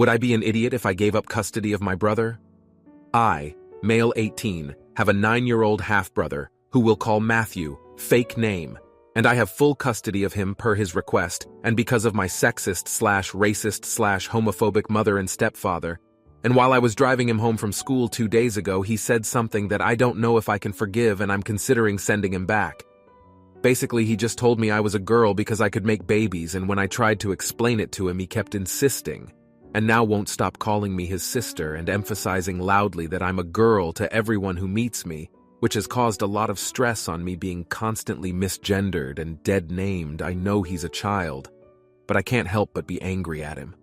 Would I be an idiot if I gave up custody of my brother? I, male 18, have a 9-year-old half-brother who we'll call Matthew, fake name, and I have full custody of him per his request and because of my sexist/racist/homophobic mother and stepfather. And while I was driving him home from school 2 days ago, he said something that I don't know if I can forgive, and I'm considering sending him back. Basically, he just told me I was a girl because I could make babies, and when I tried to explain it to him, he kept insisting, and now won't stop calling me his sister and emphasizing loudly that I'm a girl to everyone who meets me, which has caused a lot of stress on me being constantly misgendered and dead-named. I know he's a child, but I can't help but be angry at him.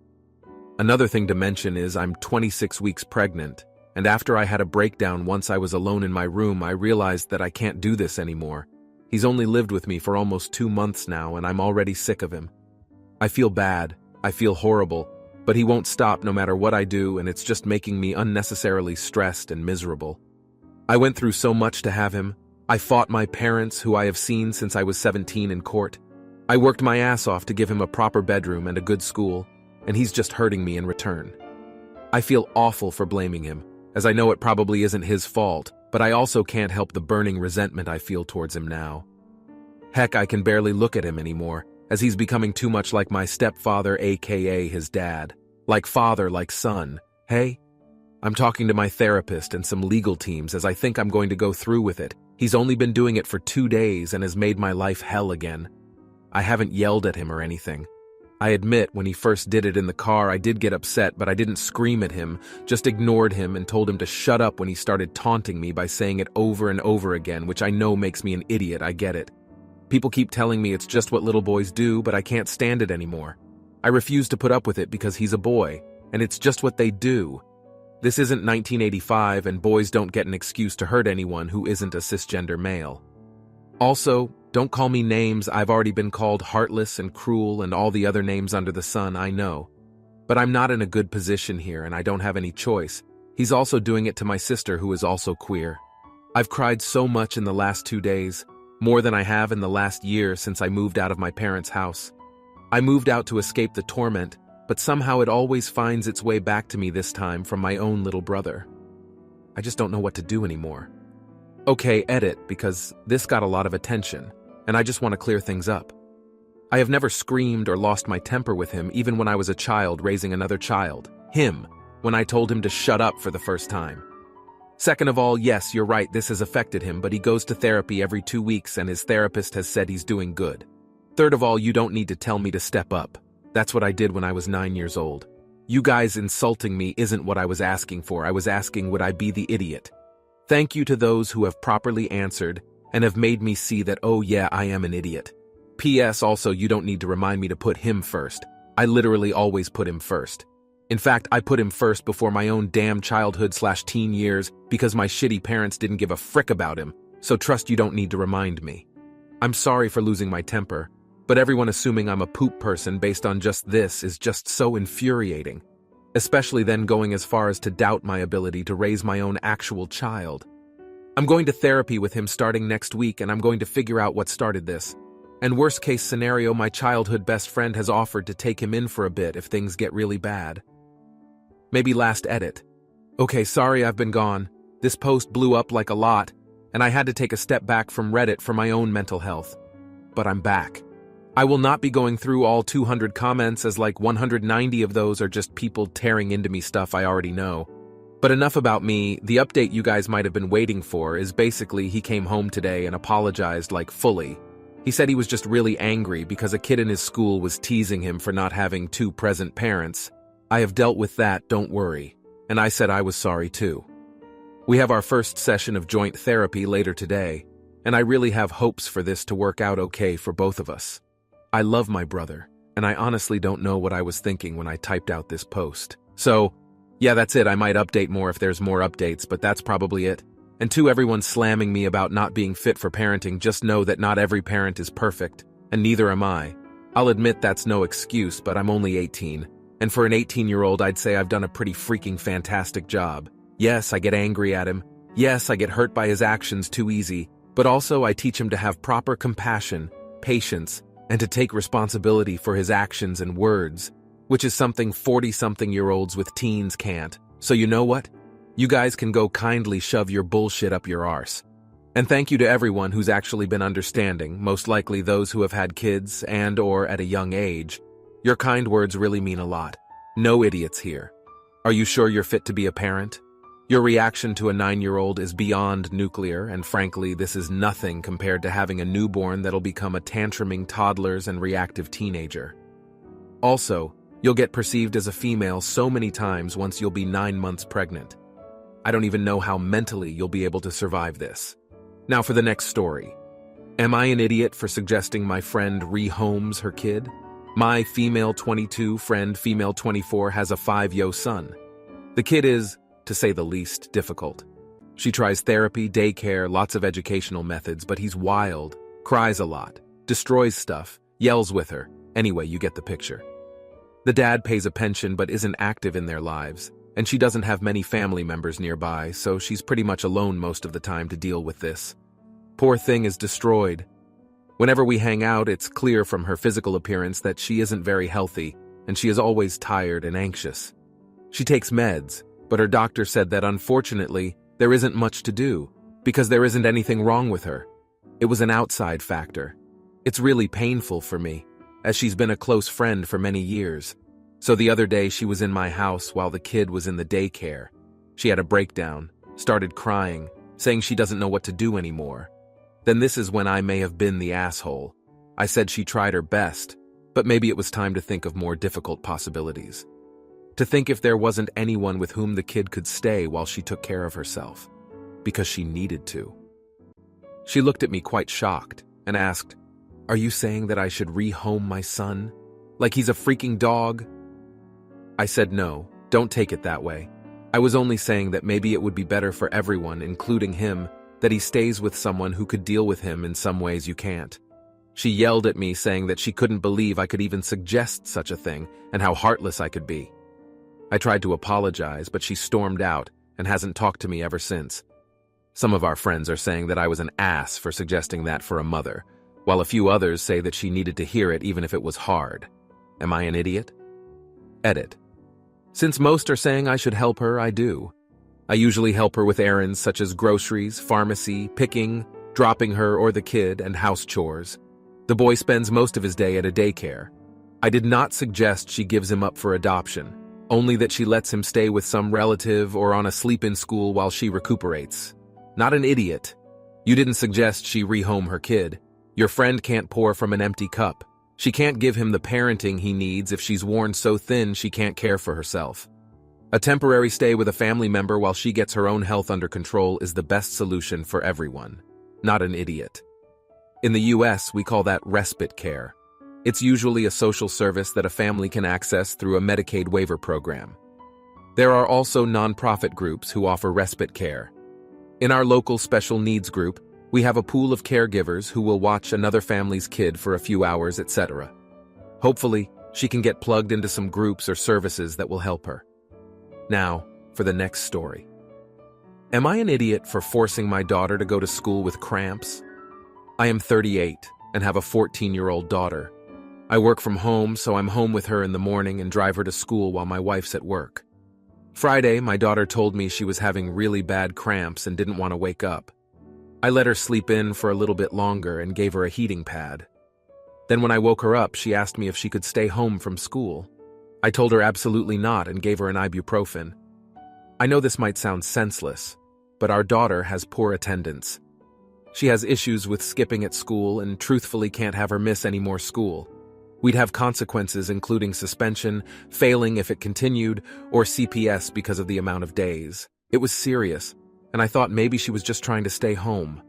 Another thing to mention is I'm 26 weeks pregnant, and after I had a breakdown once I was alone in my room, I realized that I can't do this anymore. He's only lived with me for almost 2 months now, and I'm already sick of him. I feel bad, I feel horrible, but he won't stop no matter what I do, and it's just making me unnecessarily stressed and miserable. I went through so much to have him. I fought my parents, who I have seen since I was 17, in court. I worked my ass off to give him a proper bedroom and a good school, and he's just hurting me in return. I feel awful for blaming him, as I know it probably isn't his fault, but I also can't help the burning resentment I feel towards him now. Heck, I can barely look at him anymore, as he's becoming too much like my stepfather, aka his dad. Like father, like son. Hey? I'm talking to my therapist and some legal teams as I think I'm going to go through with it. He's only been doing it for 2 days and has made my life hell again. I haven't yelled at him or anything. I admit, when he first did it in the car, I did get upset, but I didn't scream at him, just ignored him and told him to shut up when he started taunting me by saying it over and over again, which I know makes me an idiot, I get it. People keep telling me it's just what little boys do, but I can't stand it anymore. I refuse to put up with it because he's a boy, and it's just what they do. This isn't 1985, and boys don't get an excuse to hurt anyone who isn't a cisgender male. Also, don't call me names. I've already been called heartless and cruel and all the other names under the sun, I know. But I'm not in a good position here, and I don't have any choice. He's also doing it to my sister, who is also queer. I've cried so much in the last 2 days, more than I have in the last year since I moved out of my parents' house. I moved out to escape the torment, but somehow it always finds its way back to me this time from my own little brother. I just don't know what to do anymore. Okay, edit, because this got a lot of attention, and I just want to clear things up. I have never screamed or lost my temper with him, even when I was a child raising another child. Him, when I told him to shut up for the first time. Second of all, yes, you're right, this has affected him, but he goes to therapy every 2 weeks and his therapist has said he's doing good. Third of all, you don't need to tell me to step up. That's what I did when I was 9 years old. You guys insulting me isn't what I was asking for. I was asking, would I be the idiot? Thank you to those who have properly answered and have made me see that, oh yeah, I am an idiot. P.S. Also, you don't need to remind me to put him first. I literally always put him first. In fact, I put him first before my own damn childhood/teen years because my shitty parents didn't give a frick about him, so trust you don't need to remind me. I'm sorry for losing my temper, but everyone assuming I'm a poop person based on just this is just so infuriating. Especially then going as far as to doubt my ability to raise my own actual child. I'm going to therapy with him starting next week, and I'm going to figure out what started this. And worst case scenario, my childhood best friend has offered to take him in for a bit if things get really bad. Maybe last edit. Okay, sorry I've been gone. This post blew up like a lot, and I had to take a step back from Reddit for my own mental health. But I'm back. I will not be going through all 200 comments, as like 190 of those are just people tearing into me stuff I already know. But enough about me. The update you guys might have been waiting for is basically he came home today and apologized like fully. He said he was just really angry because a kid in his school was teasing him for not having 2 present parents. I have dealt with that, don't worry. And I said I was sorry too. We have our first session of joint therapy later today, and I really have hopes for this to work out okay for both of us. I love my brother, and I honestly don't know what I was thinking when I typed out this post. So, yeah, that's it. I might update more if there's more updates, but that's probably it. And to everyone slamming me about not being fit for parenting, just know that not every parent is perfect, and neither am I. I'll admit that's no excuse, but I'm only 18. And for an 18-year-old, I'd say I've done a pretty freaking fantastic job. Yes, I get angry at him. Yes, I get hurt by his actions too easy. But also, I teach him to have proper compassion, patience, and to take responsibility for his actions and words. which is something 40-something-year-olds with teens can't. So you know what? You guys can go kindly shove your bullshit up your arse. And thank you to everyone who's actually been understanding, most likely those who have had kids and/or at a young age. Your kind words really mean a lot. No idiots here. Are you sure you're fit to be a parent? Your reaction to a 9-year-old is beyond nuclear, and frankly, this is nothing compared to having a newborn that'll become a tantruming toddler and reactive teenager. Also, you'll get perceived as a female so many times once you'll be 9 months pregnant. I don't even know how mentally you'll be able to survive this. Now for the next story. Am I an idiot for suggesting my friend rehomes her kid? My female 22 friend, female 24, has a 5-year-old son. The kid is, to say the least, difficult. She tries therapy, daycare, lots of educational methods, but he's wild, cries a lot, destroys stuff, yells with her. Anyway, you get the picture. The dad pays a pension but isn't active in their lives, and she doesn't have many family members nearby, so she's pretty much alone most of the time to deal with this. Poor thing is destroyed. Whenever we hang out, it's clear from her physical appearance that she isn't very healthy, and she is always tired and anxious. She takes meds, but her doctor said that unfortunately, there isn't much to do, because there isn't anything wrong with her. It was an outside factor. It's really painful for me, as she's been a close friend for many years. So the other day she was in my house while the kid was in the daycare. She had a breakdown, started crying, saying she doesn't know what to do anymore. Then this is when I may have been the asshole. I said she tried her best, but maybe it was time to think of more difficult possibilities. To think if there wasn't anyone with whom the kid could stay while she took care of herself, because she needed to. She looked at me quite shocked and asked, "Are you saying that I should rehome my son? Like he's a freaking dog?" I said no, don't take it that way. I was only saying that maybe it would be better for everyone, including him, that he stays with someone who could deal with him in some ways you can't. She yelled at me saying that she couldn't believe I could even suggest such a thing and how heartless I could be. I tried to apologize, but she stormed out and hasn't talked to me ever since. Some of our friends are saying that I was an ass for suggesting that for a mother, while a few others say that she needed to hear it even if it was hard. Am I an idiot? Edit. Since most are saying I should help her, I do. I usually help her with errands such as groceries, pharmacy, picking, dropping her or the kid, and house chores. The boy spends most of his day at a daycare. I did not suggest she gives him up for adoption, only that she lets him stay with some relative or on a sleep-in school while she recuperates. Not an idiot. You didn't suggest she rehome her kid. Your friend can't pour from an empty cup. She can't give him the parenting he needs if she's worn so thin she can't care for herself. A temporary stay with a family member while she gets her own health under control is the best solution for everyone. Not an idiot. In the US, we call that respite care. It's usually a social service that a family can access through a Medicaid waiver program. There are also nonprofit groups who offer respite care. In our local special needs group, we have a pool of caregivers who will watch another family's kid for a few hours, etc. Hopefully, she can get plugged into some groups or services that will help her. Now, for the next story. Am I an idiot for forcing my daughter to go to school with cramps? I am 38 and have a 14-year-old daughter. I work from home, so I'm home with her in the morning and drive her to school while my wife's at work. Friday, my daughter told me she was having really bad cramps and didn't want to wake up. I let her sleep in for a little bit longer and gave her a heating pad. Then when I woke her up, she asked me if she could stay home from school. I told her absolutely not and gave her an ibuprofen. I know this might sound senseless, but our daughter has poor attendance. She has issues with skipping at school and truthfully can't have her miss any more school. We'd have consequences including suspension, failing if it continued, or CPS because of the amount of days. It was serious, and I thought maybe she was just trying to stay home.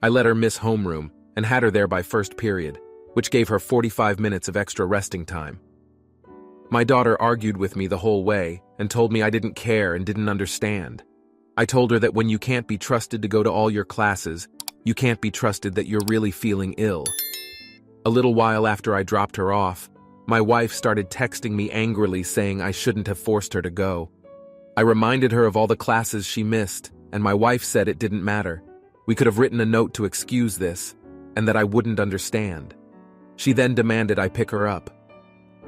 I let her miss homeroom and had her there by first period, which gave her 45 minutes of extra resting time. My daughter argued with me the whole way and told me I didn't care and didn't understand. I told her that when you can't be trusted to go to all your classes, you can't be trusted that you're really feeling ill. A little while after I dropped her off, my wife started texting me angrily saying I shouldn't have forced her to go. I reminded her of all the classes she missed, and my wife said it didn't matter. We could have written a note to excuse this, and that I wouldn't understand. She then demanded I pick her up.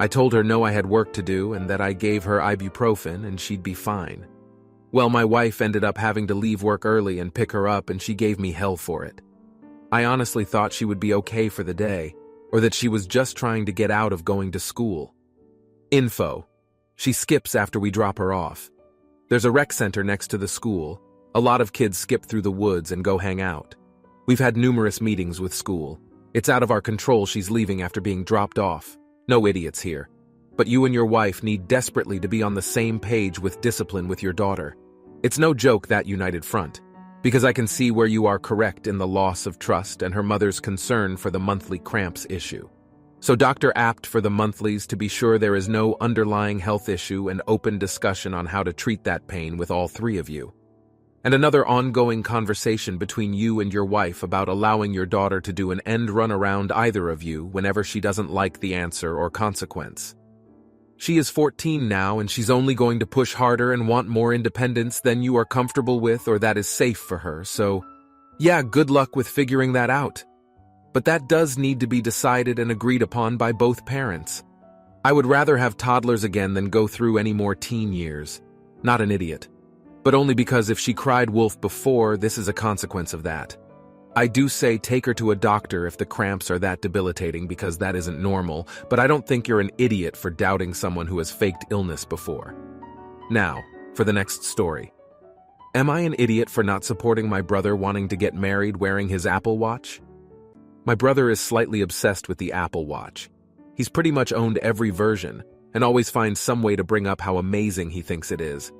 I told her no, I had work to do and that I gave her ibuprofen and she'd be fine. Well, my wife ended up having to leave work early and pick her up, and she gave me hell for it. I honestly thought she would be okay for the day, or that she was just trying to get out of going to school. Info: she skips after we drop her off. There's a rec center next to the school. A lot of kids skip through the woods and go hang out. We've had numerous meetings with school. It's out of our control she's leaving after being dropped off. No idiots here. But you and your wife need desperately to be on the same page with discipline with your daughter. It's no joke, that united front, because I can see where you are correct in the loss of trust and her mother's concern for the monthly cramps issue. So Dr. Apt for the monthlies to be sure there is no underlying health issue, and open discussion on how to treat that pain with all three of you. And another ongoing conversation between you and your wife about allowing your daughter to do an end run around either of you whenever she doesn't like the answer or consequence. She is 14 now, and she's only going to push harder and want more independence than you are comfortable with or that is safe for her, so yeah, good luck with figuring that out. But that does need to be decided and agreed upon by both parents. I would rather have toddlers again than go through any more teen years. Not an idiot. But only because if she cried wolf before, this is a consequence of that. I do say take her to a doctor if the cramps are that debilitating, because that isn't normal, but I don't think you're an idiot for doubting someone who has faked illness before. Now, for the next story. Am I an idiot for not supporting my brother wanting to get married wearing his Apple Watch? My brother is slightly obsessed with the Apple Watch. He's pretty much owned every version, and always finds some way to bring up how amazing he thinks it is.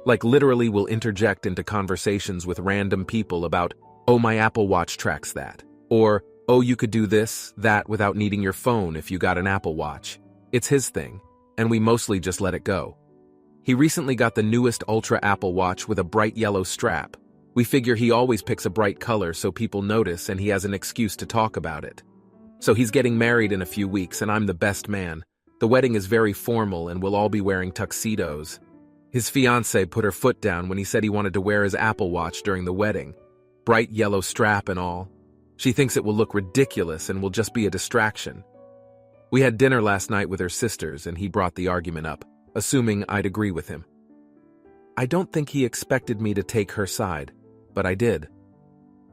Like literally will interject into conversations with random people about, oh, my Apple Watch tracks that. Or, oh, you could do this, that without needing your phone if you got an Apple Watch. It's his thing, and we mostly just let it go. He recently got the newest Ultra Apple Watch with a bright yellow strap. We figure he always picks a bright color so people notice and he has an excuse to talk about it. So he's getting married in a few weeks and I'm the best man. The wedding is very formal and we'll all be wearing tuxedos. His fiancée put her foot down when he said he wanted to wear his Apple Watch during the wedding. Bright yellow strap and all. She thinks it will look ridiculous and will just be a distraction. We had dinner last night with her sisters and he brought the argument up, assuming I'd agree with him. I don't think he expected me to take her side, but I did.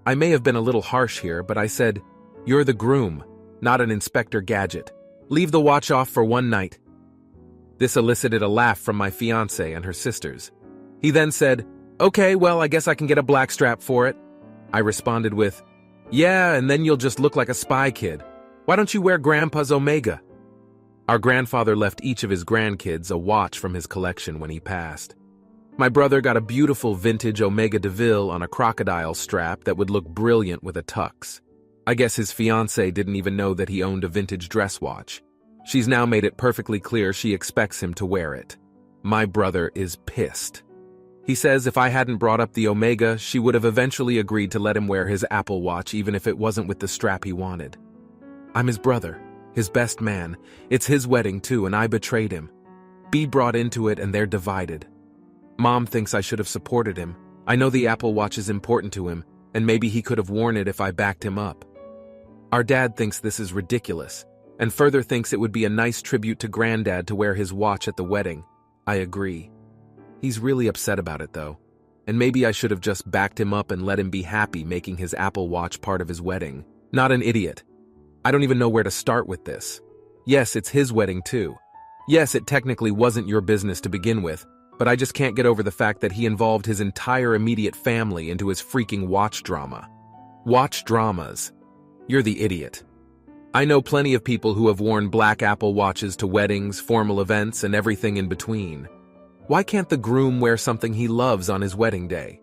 I may have been a little harsh here, but I said, "You're the groom, not an Inspector Gadget. Leave the watch off for one night." This elicited a laugh from my fiancée and her sisters. He then said, "Okay, well, I guess I can get a black strap for it." I responded with, "Yeah, and then you'll just look like a spy kid. Why don't you wear Grandpa's Omega?" Our grandfather left each of his grandkids a watch from his collection when he passed. My brother got a beautiful vintage Omega DeVille on a crocodile strap that would look brilliant with a tux. I guess his fiancée didn't even know that he owned a vintage dress watch. She's now made it perfectly clear she expects him to wear it. My brother is pissed. He says if I hadn't brought up the Omega, she would have eventually agreed to let him wear his Apple Watch even if it wasn't with the strap he wanted. I'm his brother, his best man. It's his wedding too, and I betrayed him. B brought into it and they're divided. Mom thinks I should have supported him. I know the Apple Watch is important to him, and maybe he could have worn it if I backed him up. Our dad thinks this is ridiculous, and further thinks it would be a nice tribute to Granddad to wear his watch at the wedding. I agree. He's really upset about it though, and maybe I should have just backed him up and let him be happy making his Apple Watch part of his wedding. Not an idiot. I don't even know where to start with this. Yes, it's his wedding too. Yes, it technically wasn't your business to begin with, but I just can't get over the fact that he involved his entire immediate family into his freaking watch drama. Watch dramas. You're the idiot. I know plenty of people who have worn black Apple Watches to weddings, formal events, and everything in between. Why can't the groom wear something he loves on his wedding day?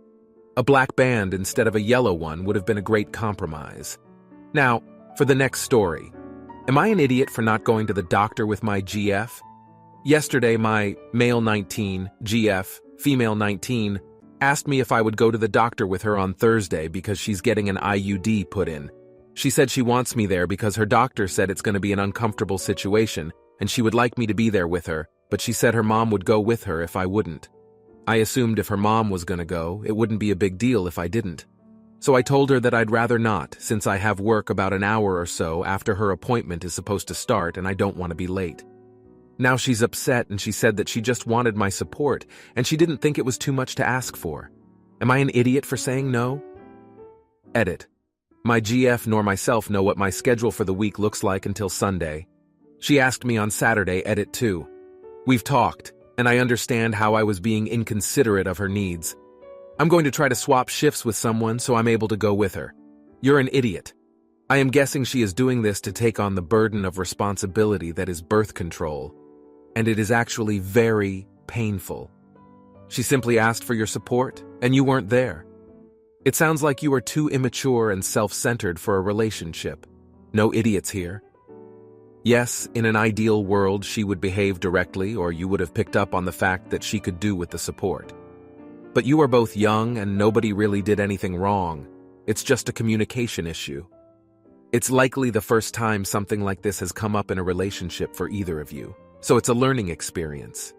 A black band instead of a yellow one would have been a great compromise. Now, for the next story. Am I an idiot for not going to the doctor with my GF? Yesterday, my male 19, GF, female 19, asked me if I would go to the doctor with her on Thursday because she's getting an IUD put in. She said she wants me there because her doctor said it's going to be an uncomfortable situation and she would like me to be there with her, but she said her mom would go with her if I wouldn't. I assumed if her mom was going to go, it wouldn't be a big deal if I didn't. So I told her that I'd rather not, since I have work about an hour or so after her appointment is supposed to start and I don't want to be late. Now she's upset and she said that she just wanted my support and she didn't think it was too much to ask for. Am I an idiot for saying no? Edit. My GF nor myself know what my schedule for the week looks like until Sunday. She asked me on Saturday, edit 2. We've talked, and I understand how I was being inconsiderate of her needs. I'm going to try to swap shifts with someone so I'm able to go with her. You're an idiot. I am guessing she is doing this to take on the burden of responsibility that is birth control, and it is actually very painful. She simply asked for your support, and you weren't there. It sounds like you are too immature and self-centered for a relationship. No idiots here. Yes, in an ideal world, she would behave directly or you would have picked up on the fact that she could do with the support. But you are both young and nobody really did anything wrong. It's just a communication issue. It's likely the first time something like this has come up in a relationship for either of you, so it's a learning experience.